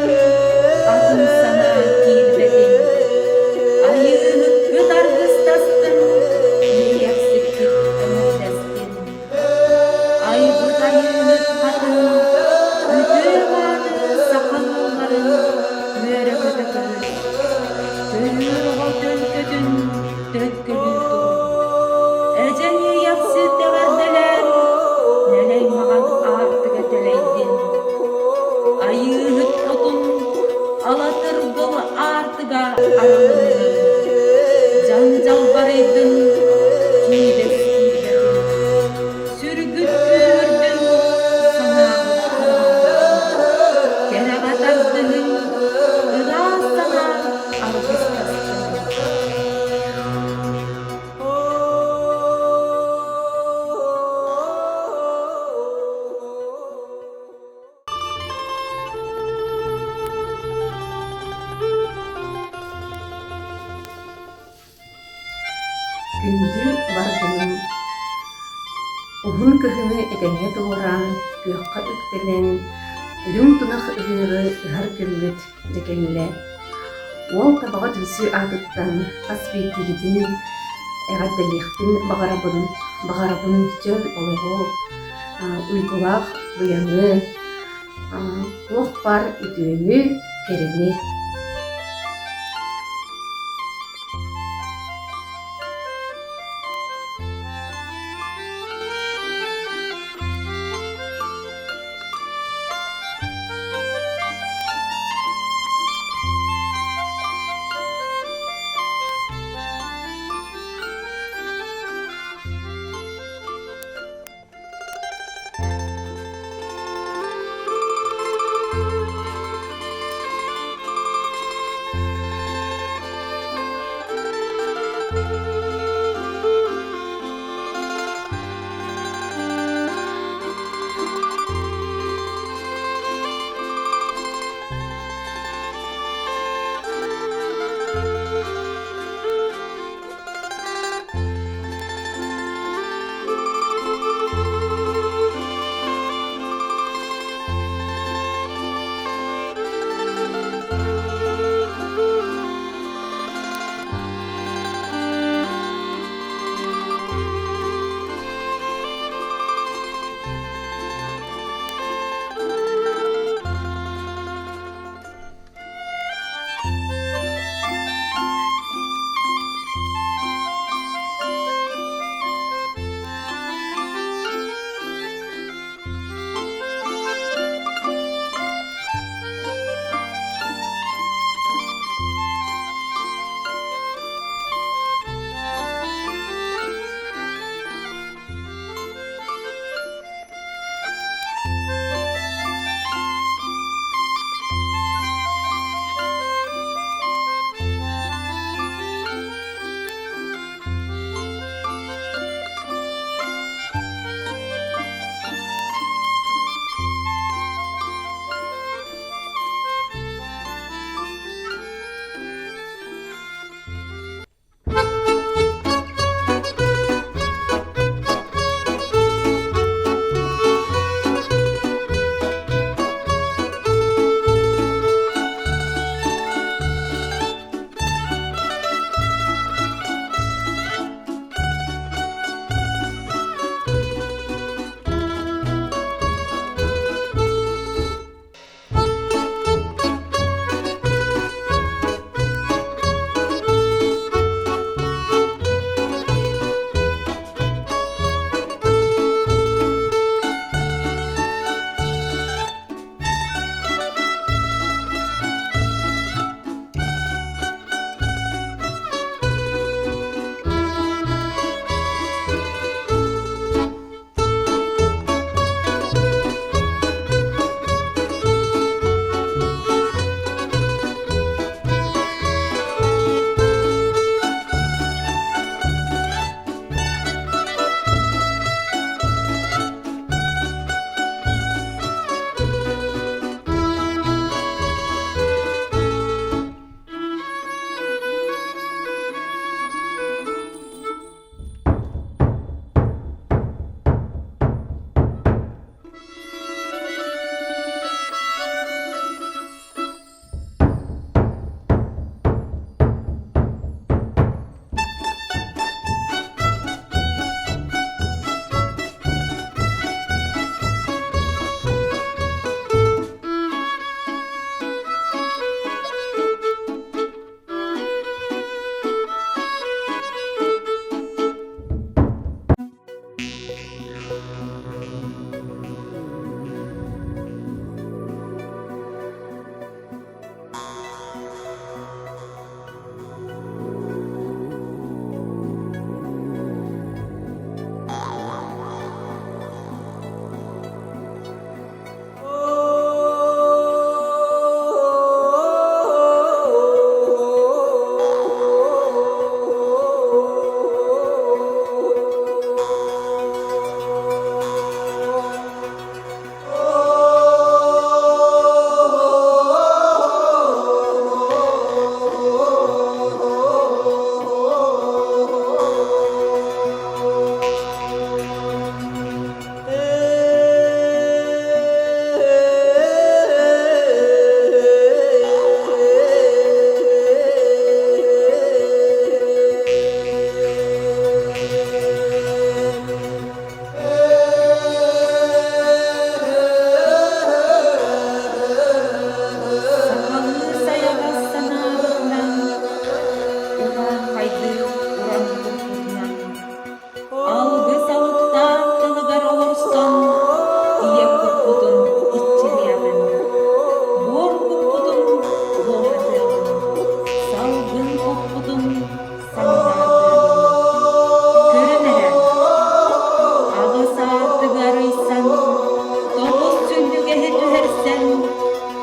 Атын сана кийлбетин, айыһыккы таргыстастын, ийэхсиккит өмүрдестин. Айбыт айыһык хатын, үтүө мааны сакалларын үөрэ көтөкөрүс. Көрүөҕө төлкөтүн төккөлүү тур. Эжен ийэхсит дэгэрделэр, нэлэй маҕан аартыга төлэйдин. Айыһык хотун алатыргыл аартыга аралыннын. Жанжал барыйдын киибес киирбетин. Сүргүттүүрдүн санаагы кырааларын. Керагатардыһын ыраас сана аргыстастын. Күндү бардыным. Уһун кыһыны этэҥҥэ туһуран, кыахха үктэнэн, үрүҥ тунах ыһыыры ыһар көлбүт декеллэ. Уол табаҕа түнсү аатыттан аспииттигитин эҕэрдэлиэхпин бағарабын дьөл олоҕу, уйгулаах Быйаҥы, туох бар үтүөнү керени.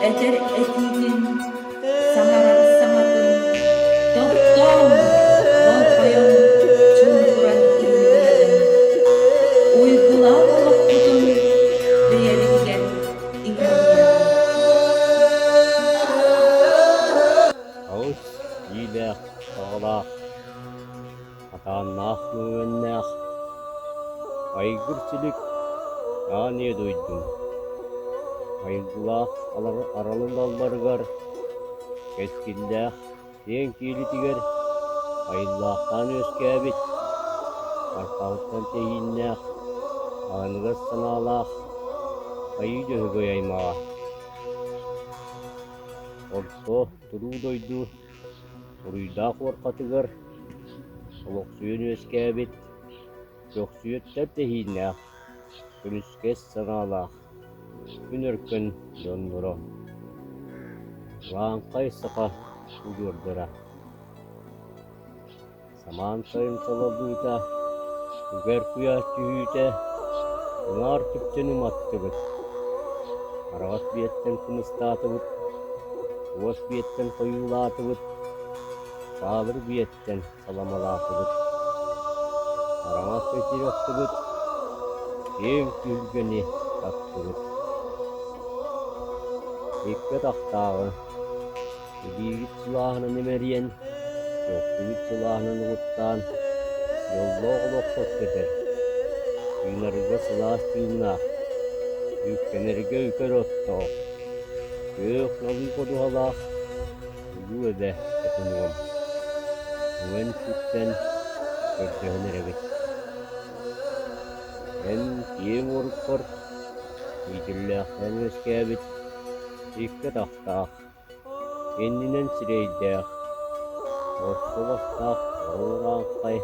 eder etidin, sanarar sanatın, doktom, bolkoyon, çumburan ilmiyedim. Uygula olup budun, değerligen ilmiyedim. Ağız iyilek, sağlak, atannak müvennek, aygırçılık, aniye duydum. Aygılak, aralın dalbargar, keskillek, den kiilitiger, ayıllaktan öskebit, arkalıktan teyinnek, anıgız sanalak, ayı döhügö yaymağa. Orto turu doydu, uruyda korkatıgar, olok suyun öskebit, çok suyetler teyinnek, künüskes sanalak. Günörkün donduro. Lan kaysaqa uyurdura. Saman sayın saladuyta. Üger kuya tühüte. Unar tüpten umattıbıt. Aravat biyetten kımıstatıbıt. Uos biyetten koyulatıbıt. Sağır biyetten salamalatıbıt. Aravat betiroktıbıt. Ev külgeni tattıbıt. İkke taktağı, İdiyit silahını nemeriyen, Yoksulit silahını nuguttan, Yolda oğlok tot getir. Yunarıga silah stilna, Yükkeneriga yüker otto. Gök nalı kodu halak, Uyu ede etunuğum. Uven sütten, Gördüğünerebit. En kiyem oruk kor, İdillahten öskebit. İkke tahtaq, kendinen sireydeq, orta bastaq, oğranqay,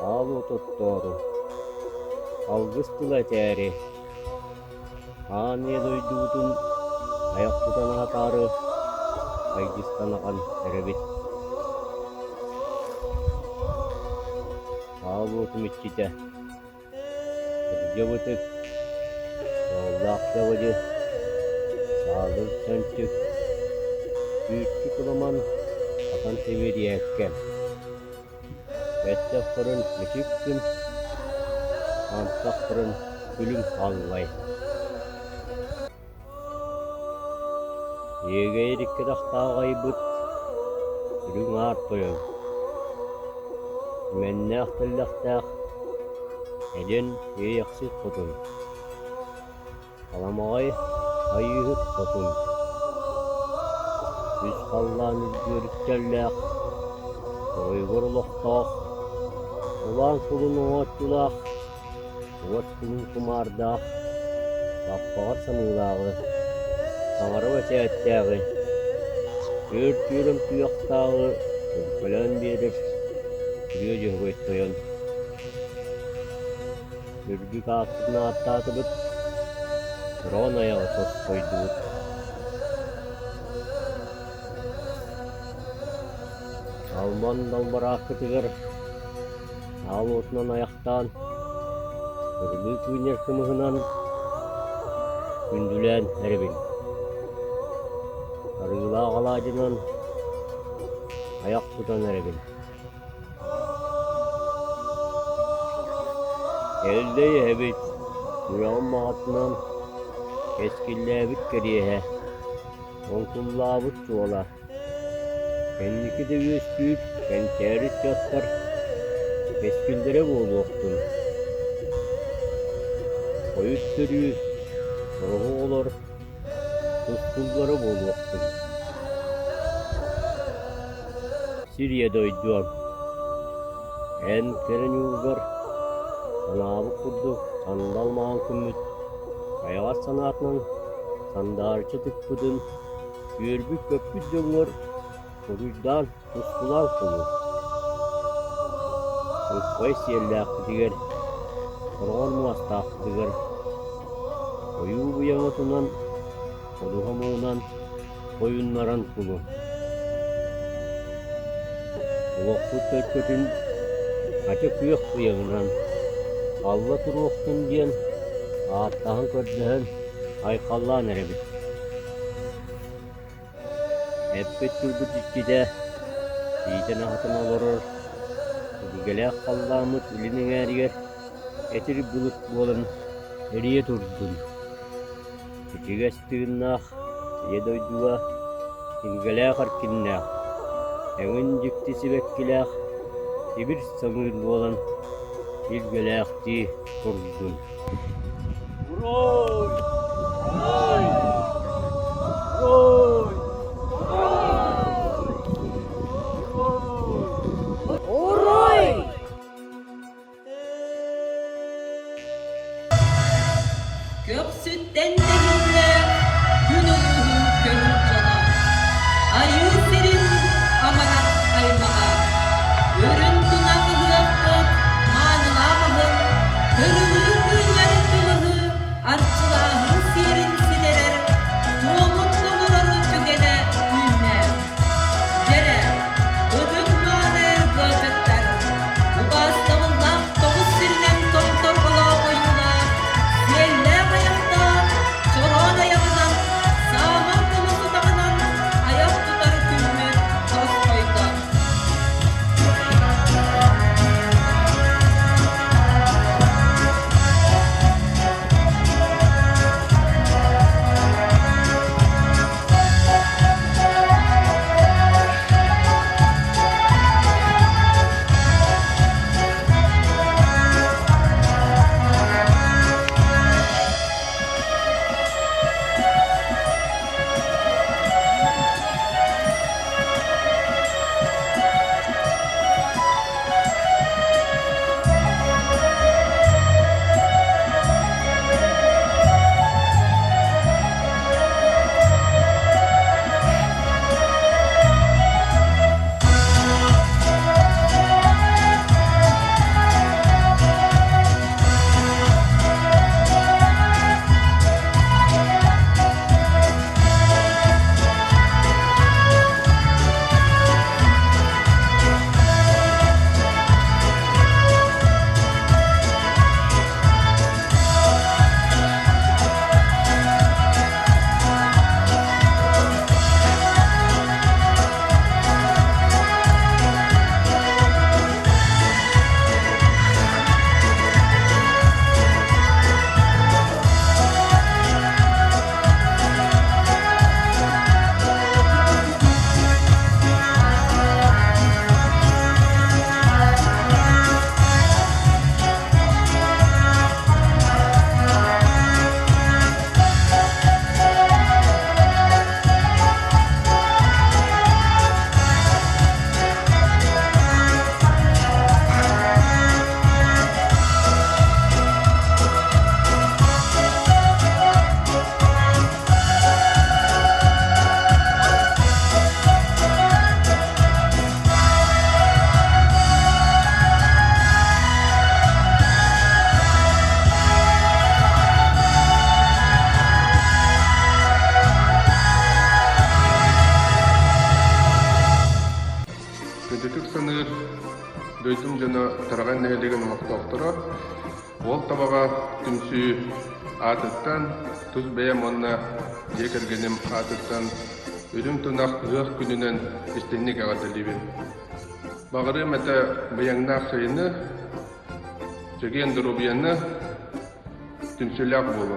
alu tuttoru, algıstıla teri, haniye doydudun, ayaktudan hatarı, aygıstanakan erebit. Alu tumitçite, kırcabıtık, yollaq javacı, sağlık çöntük, büyüklük olaman atan seviyeye ekkel. Bette fırın küçük gün, antak fırın gülüm allay. Yeğeyrik kıdakta gaybıt, gülüm artoyun. Menne ahtillaktak, eden yeyaksız kutun. Alamağay, ayıhıt kutun. Üz kallan üzgörükkerlek, oygurluktaq, ulan kulun oğatçulaq, oğat kulun kumardaq, kapağır sanılağı, samarı ve seyahattağı, dört yürüm tuyaktağı, ülkelen verir, sürüyor cühgöttoyon. Sürgü kaktığına attatıbıt, Ron ayağı tos koyduğut. Alman dalbarak kıtıgır, al otnan ayaktan, kırlı tüyner kımıhınan, gündülen erbin. Karıyla ağalacınan, ayak tutan erbin. Elde yehebit, duyan mağatından, keskille bit geriye, onkulla bit çuvala. Kendiki de yüz büyük, kendi teorik yatlar, keskillere boğulu oktun. Koyuttur yüz, ruhu olur, tutkullara boğulu oktun. Siriye doyduam. En keren yulgar, sanabı kurdu, sandal mağan kümmüt. Ayavat sanatının, sandarcı tıkpıdın, gürbük köpüt yıllar, Kuruydan tuskulan kulu. Ukkay siyerlak diger, Kurgan muastak diger. Koyu bu yamatunan, koduhamunan, koyunlaran kulu. Uokku tökkötün, açı kuyuk bu yanınan. Allah turuktun diyen, ağattahan kördühen, aykallan erebit. Eppet turbu cikkide iyitene hatına varır. Gelek kallamıt ilinin eriger. Etir bulut bolun eriye turdun. Cigestignak yedoyduwa ingelek harkinnak. Eğin ciktisi bekkilek. Sibir sangır bolun ilgelekti turdun. Uroy! Uroy! Uroy! Gök sütten derinle günün gönül cana. Ayı serin amarat aymağa. Görüntün akıllı akıt manılağımın. Kırılı kıyları kılığı arçılağın sirin silerer. Tuğumun doluları tügene ünle. Cere, ödün mağını gıcıklar. Bu bastığından dokuz sirinen doktor kulağı oyuna. Yerler ayakta, çoran ayağından, sağman kolu tutağından, ayak tutar külmü toz koydu. Көтөтүк саныр дөйдүм жана тараган нәгелеген мактоктора ол табага түмсү атыттан туз бәям онна жекергеним атыттан үрүм тунак ыах күнүнөн истенник агатылыбын. Багыры мата быяңнак сайыны жеген дурубияны түмсүлак болу.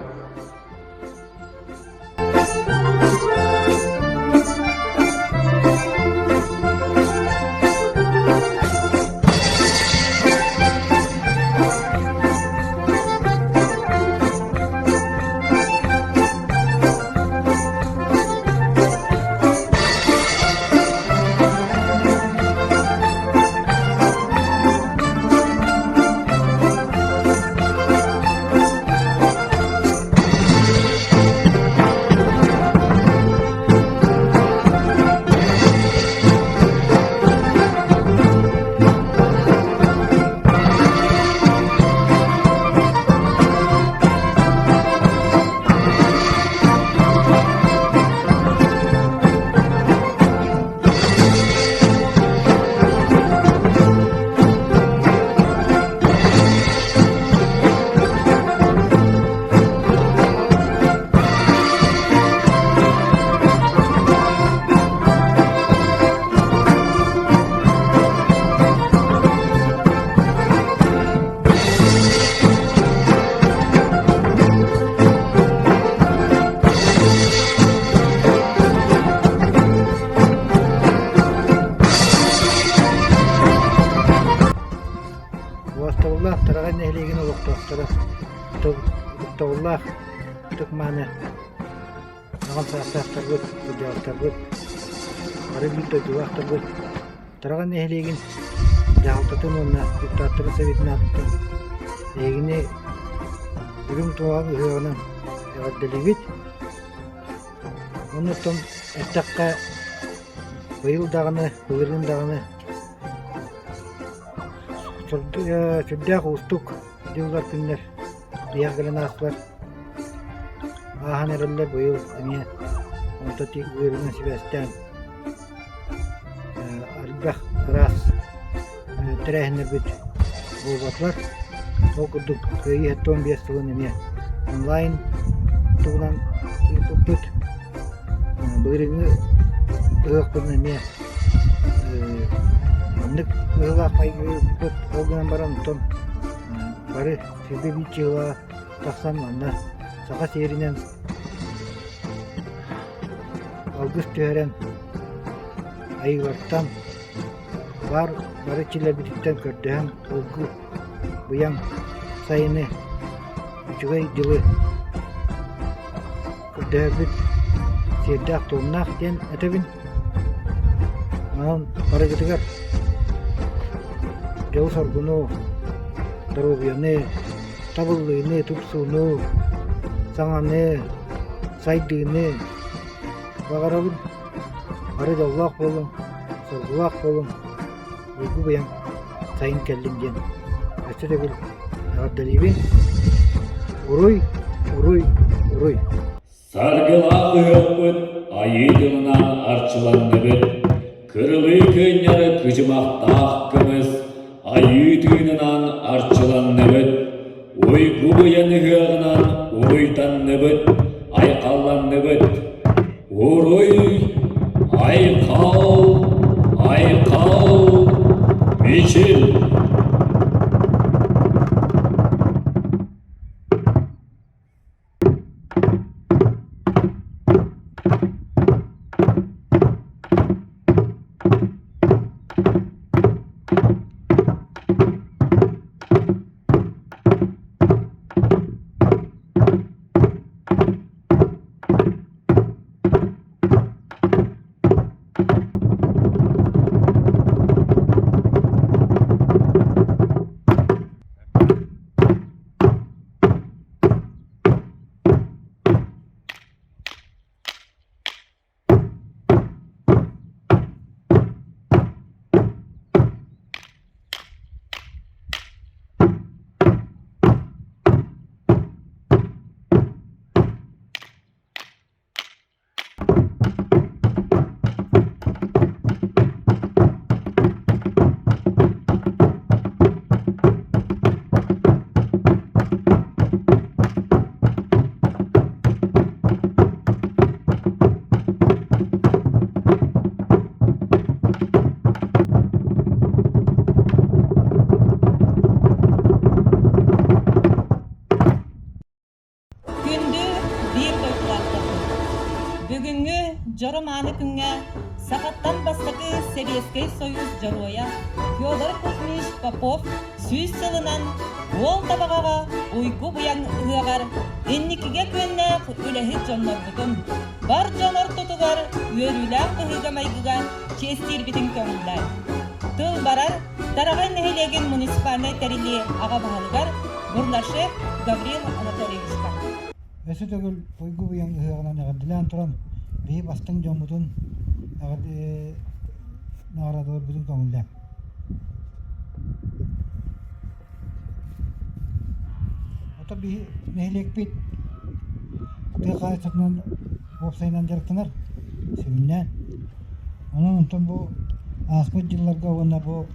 Allah tık mane ağam sağsaqtar bu cevaptar bu arı bir de duaktar bu taragan ehlegin jağıltatın onunla diktatörü sevetine attım egini ürüm tuğağı hıyanın evaddeligit onu tom ettakka bıyıl dağını bılırın dağını sürdüğü ustuk yıllar günler diğer gelen aslar ahan eroller bu yıl emiye ontatik buyuruna sibesten arbah ras terehne büt bulbatlar okuduk köyü heton bir yılın emiye online tuğulan youtube büt buyurunu ıhıqtın emiye anlık ıhıqay büt olganan baran ton bari sizde bir çığla taksan anda saka seyrinen algıs tüheren ayılardan var bari çile bititten kördüğün Uйгу Быйаҥ sayını üçügay yılı kördüğü büt seyirdak toğunak den etebin ağın bari gıdıgar Jauh sorgunu Darubiyane, tabulluğunu, tupsuğunu, sananı, saydığını, bakarabın, arı dallak bolun, sorgulak bolun, Uйгу Быйаҥ sayın kellimden. Açı da bil, ağabdalibi, uruy, uruy, uruy. Sargılağı öpüt, ayı yılından arçılandı bir, kırılı köyleri kıcımakta hakkımız, ayı tüyününden arçılan nebet, Uйгу Быйаҥ hığından uytan nebet, aykallan nebet, uruy, aykal, miçil. Жарыманы күнгө сағаттан бастакы Советский Союз жаруя Федор Кузьмич Попов сүйіз сылынан ол табағаға Уйгу Быйаҥ ыһыагар энникиге күннәк үлэһи дьоннор бутун бар дьонор тутугар үөрүүлээх ыһыга майгыга честир битин көңүллär тыл барар тарагай нэһилиэгин муниципальный тарили ага баһалыгар бурлашев Гаврил Анатольевичка Ösü tögül Uйгу Быйаҥ ыһыагынан эҕэрдилээн туран бии бастың жомутун наарадылар бүтүн көңүллэ. Ото бии нэһилекпит тыакай сытынан опсайынан жарыктанар сириннään. Онун онтон бу аспыт жылларга уонна бу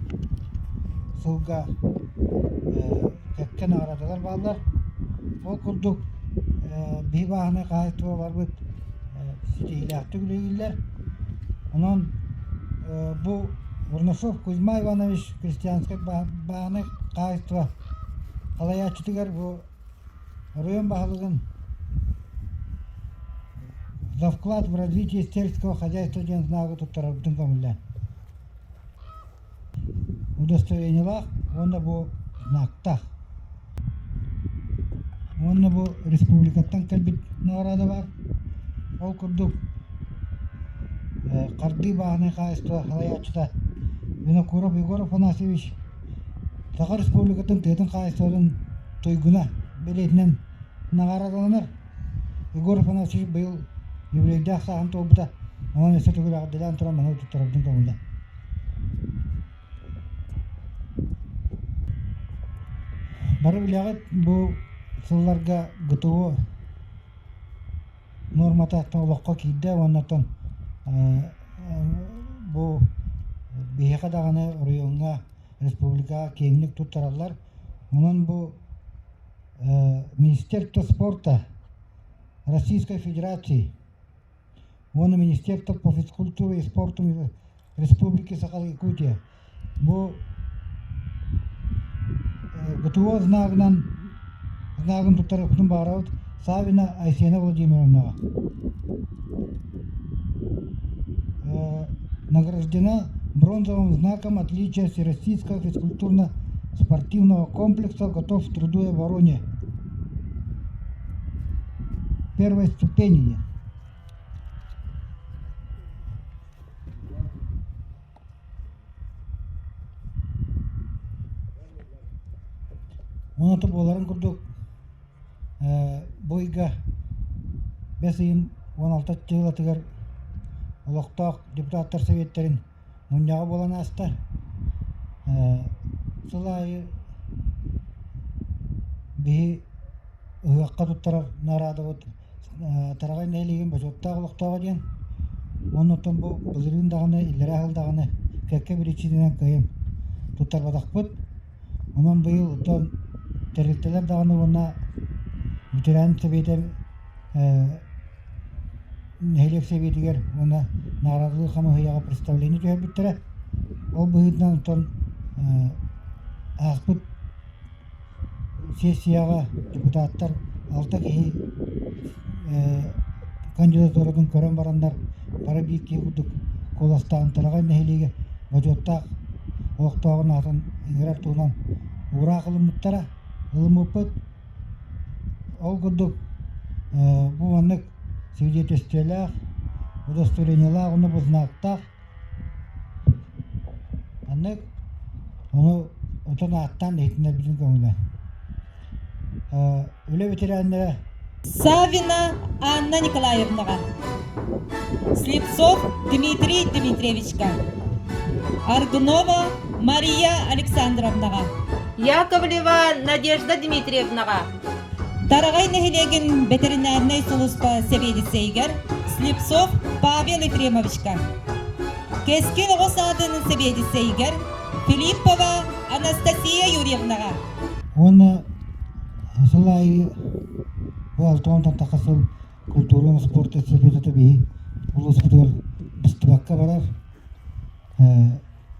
сылга кеккен аарадылар баалар. Ол курдук бии баахына кайытыба барбыт ситиилээхтик үлэгиллер. Онон бу Бурнашов Кузьма Иванович крестьянский бааны кайытыба алаячытыгар бу район баалыгын за вклад в развитие сельского хозяйства деген знагы туттарар бүтүн көңүллään. Удостоверениялах онда бу знактах. Онна бу республикаттан кэлбит награда бар. Ол курдук Карды бааны кайсто халаячта Винокуров Егор Афанасьевич Тага республикатын тетин кайстодун тойгуна белетинен нагарадаланар. Егор Афанасьевич быйыл еврейдә саһан тобута. Онан эсе түгел агдылан тура мана туттарабдын көңүлдө. Бары билягыт бу сылларга ГТО нормата толокко кийде, оннотон бу бияка даганы районга республика кеңлик туттаралар. Онон бу Министерство спорта Российской Федерации, он Министерство по физкультуре и спорту Республики Саха-Якутия. Бу ГТО знагын туттарыптын барабыт Савина Айсена Владимировна. Награждена бронзовым знаком отличия Всероссийского физкультурно-спортивного комплекса «Готов к труду и обороне» первой ступени. Оны топ оларын күрдік бойға бәсейін 16 жылы тігір олықтақ депутаттар советтерін мұндағы болан асты. Сылайы бейі ұғаққа тұттарар нарады бұд тарағай нәйлеген бәжоттағы олықтағы ден. Оны тұн бұл бұзырын дағыны, илері ағылдағыны кәкке бір ечиденен қайын тұттар бадақ бұд. Онын бұйыл ұтын тәрілтелер дағыны онына ветеран себейтер нәйлек себейтігер оны нарадылы қамы ғияға представление жүйер біттірі. Ол бұйытынан ұтын ақпыт сессияға депутаттар алта кейі кандидатурадан көрен барандар бары бейік кейгудық қоластағын тарағай нәйлеге бәжоттақ оқтағын атын еңгерар туынан ура қылымыттара ылымыпыт. Ол күдік бұл анық свидетельствелях, удостоверениялар, оны бұл знақтақ. Анық оны отын аттан дейтіндер біздің көңілі. Өлі ветеранлары Савина Анна Николаевнаға, Слепцов Дмитрий Дмитриевичка, Аргунова Мария Александровнаға, Яковлева Надежда Дмитриевнаға, Тарағай нәхелеген ветеринарный служба себедісейгер Слепцов Павел Ефремовичка, Кескин Росадын себедісейгер Филиппова Анастасия Юрьевнаға. Оны сылайы бұл алтуантан тақасыл культурын спорт эстафетаты бейі бұл спортығыр бұстыбаққа барар.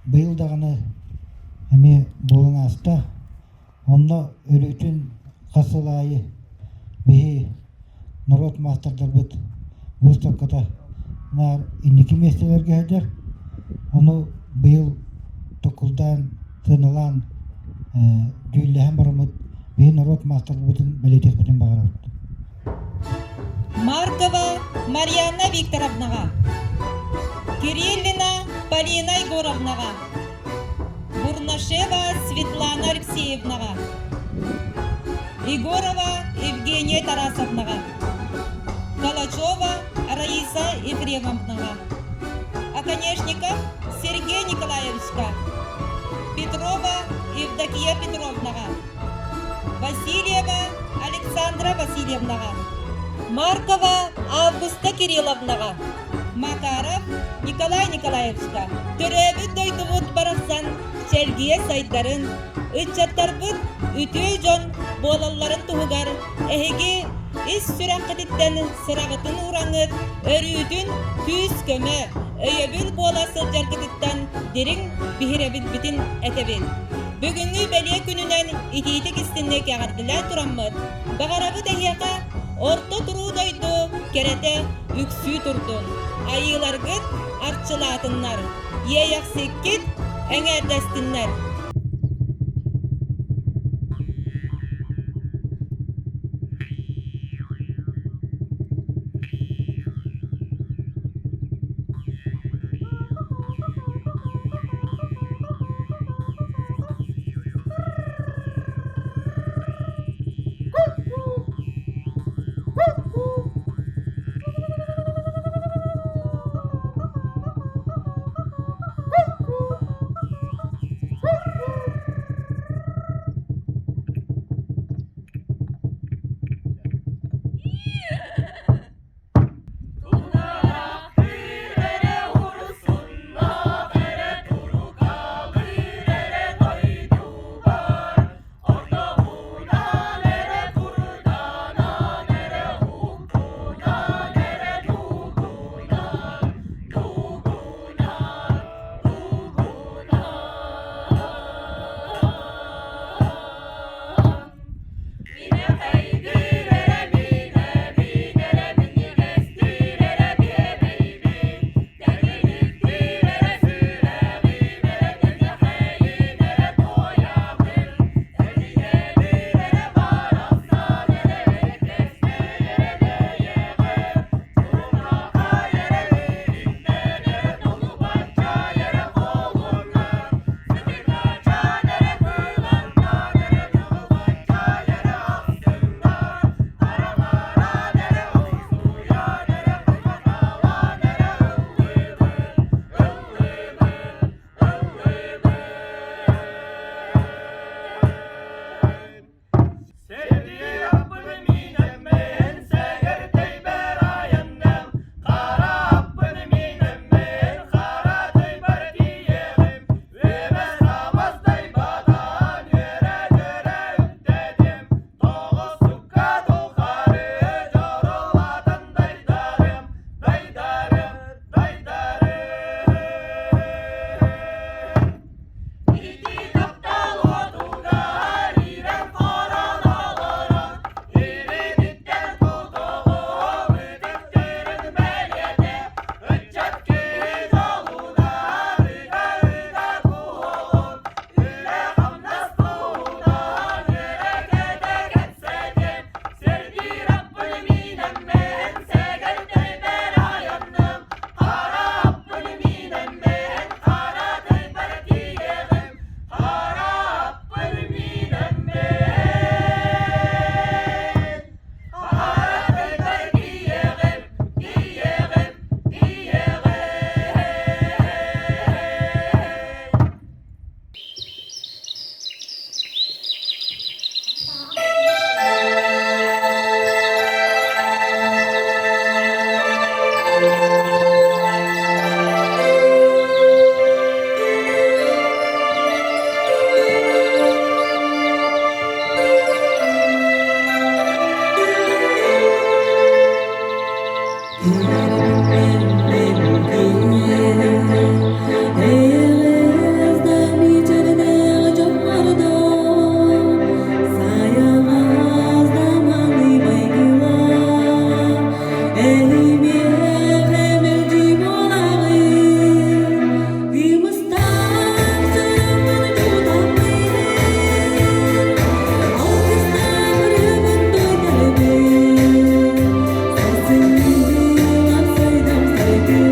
Бұйылдағыны әме болын аста. Онда өлітін қасылайы бейі народ мастердар бұд выставката нар иннеки местелерге әдер. Оны бұйыл тұқылдан сынылан дүйіліғен барымыд бейі народ мастердар бұдын бәлетек бұдын бағар бұд. Маркова Марьяна Викторовнаға, Кириллина Полина Егоровнаға, Бурнашева Светлана Алексеевнаға, Егорова Евгения Тарасовнаға, Калачева Раиса Ефремовнаға, Оконечников Сергей Николаевичка, Петрова Евдокия Петровнаға, Васильева Александра Васильевнаға, Маркова Августа Кирилловнаға, Макаров Николай Николаевичка, Төрөбі дойдығыт барақсан шәлгие сайттарын, үтчаттар бұд үтөй жон болаларын тұғығар, әхеге ис сүрәққедеттен сырағытын ураңыт, өрүтін түз көмі, өйебіл боласы жарғыдыттан дерің бігіребіт бітін әтебіл. Бүгінгі бәле күнінен итейтік істінне кәғардылай тұраммыд. Бағарабы дәйеқа орто тұру дойду керете үксүй тұрдun. Айыларгыт арчылатыннар, ейақсеккет әңәрдәстіннар. Thank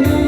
you.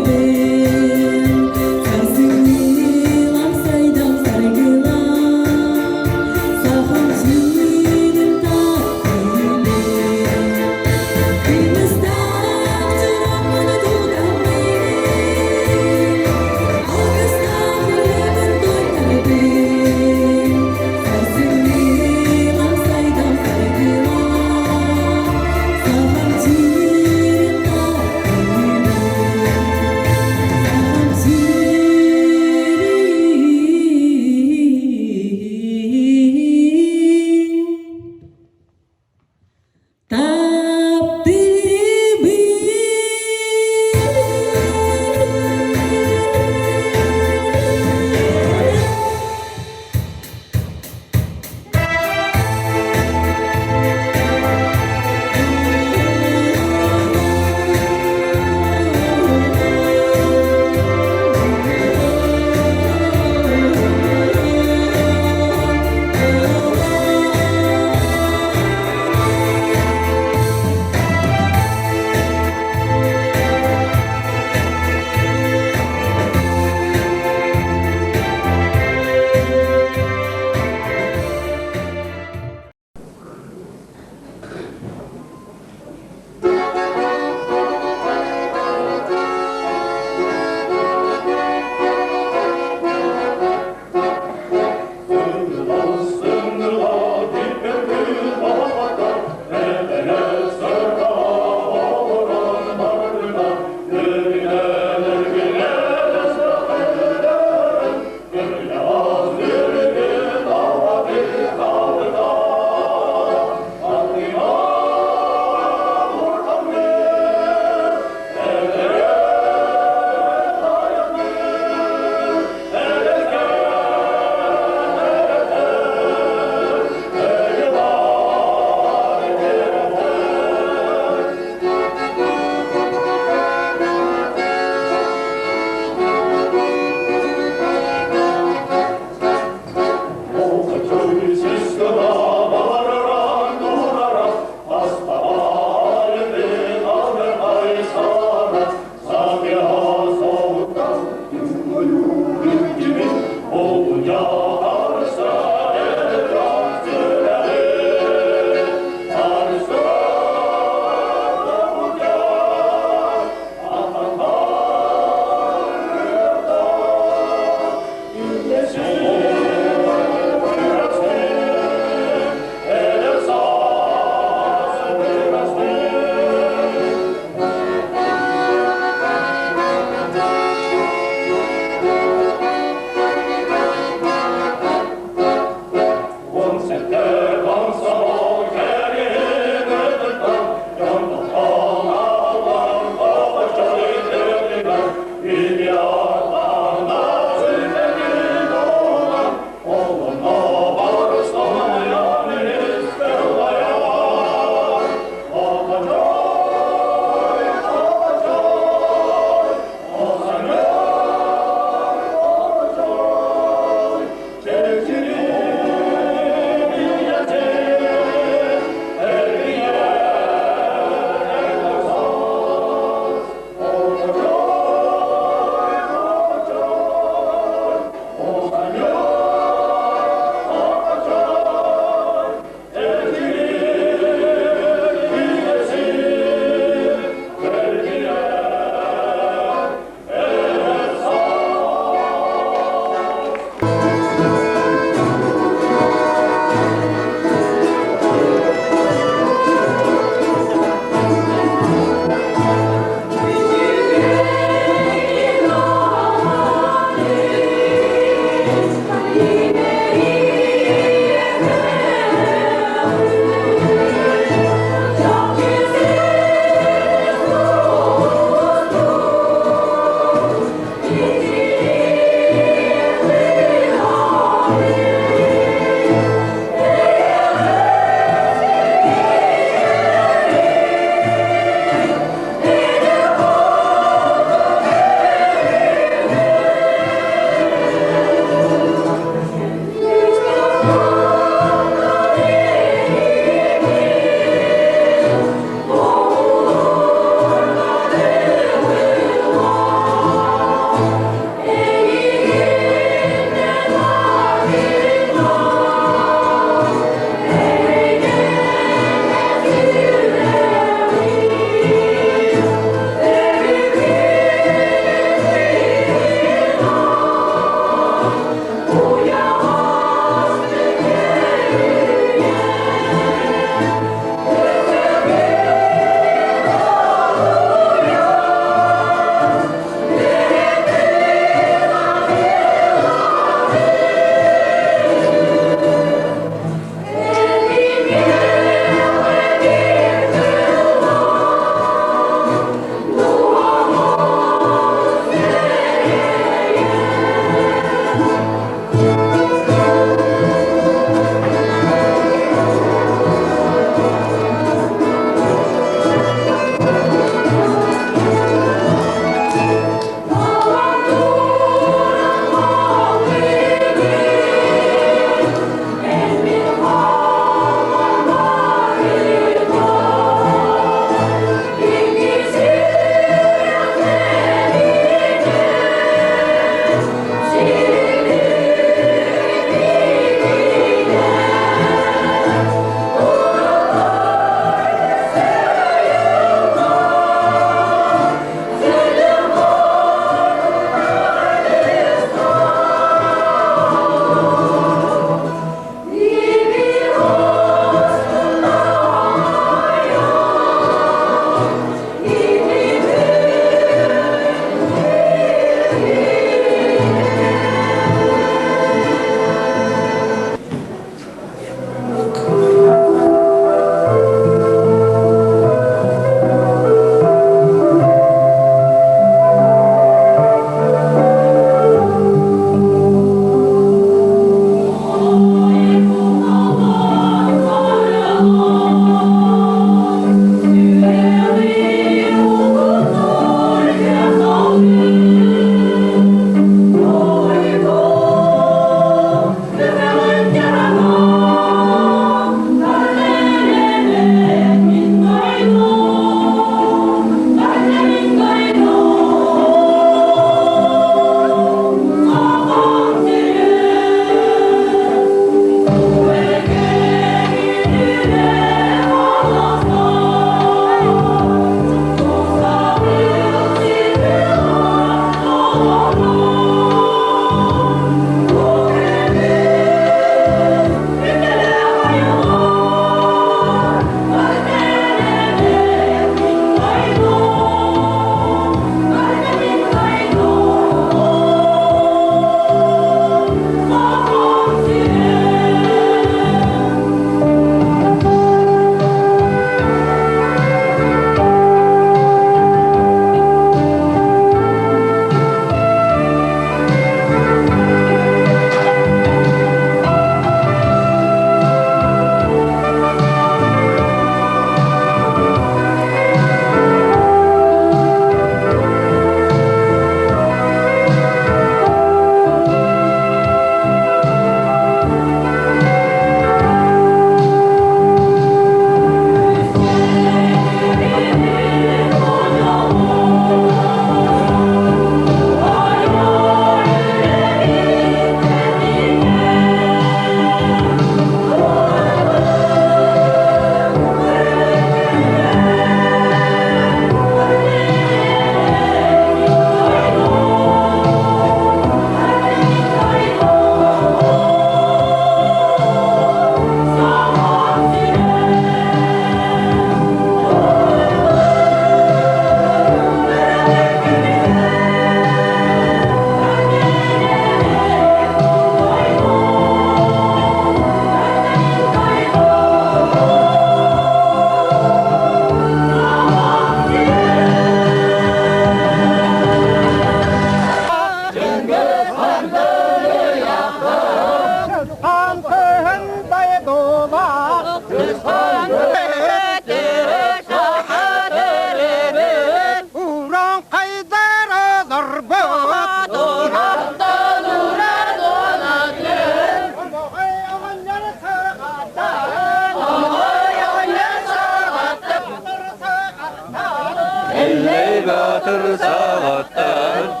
ey batır sağattan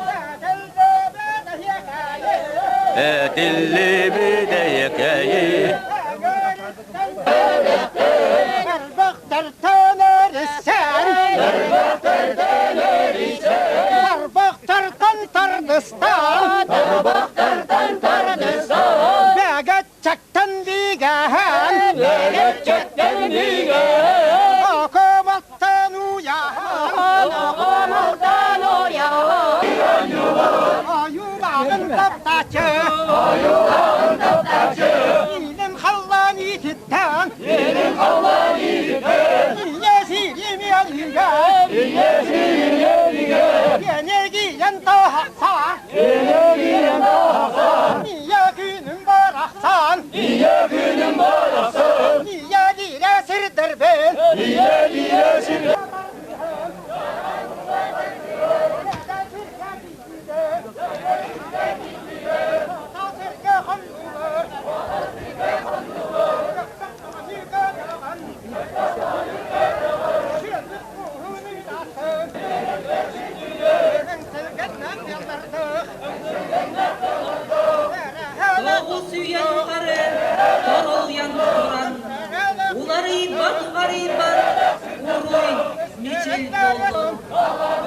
Dilli bir de yekeyi Doğu süyen yukarı, torul yan duran. Uları batı gariban, uruy niçin oldu.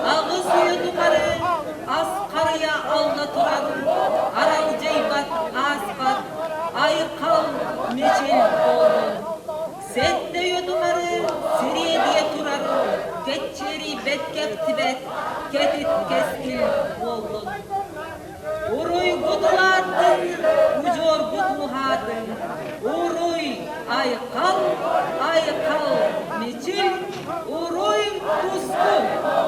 Ağı suyu yukarı, az karıya aldaturan. Aral ceybat askat, ayıkal niçin oldu. Sen de yukarı, siri diye turar. Geçeri betkep tibet, ketit keskin oldu. Uruy guduladın, ucor gudmuhadın. Uruy aykal, niçin uruy tuskun.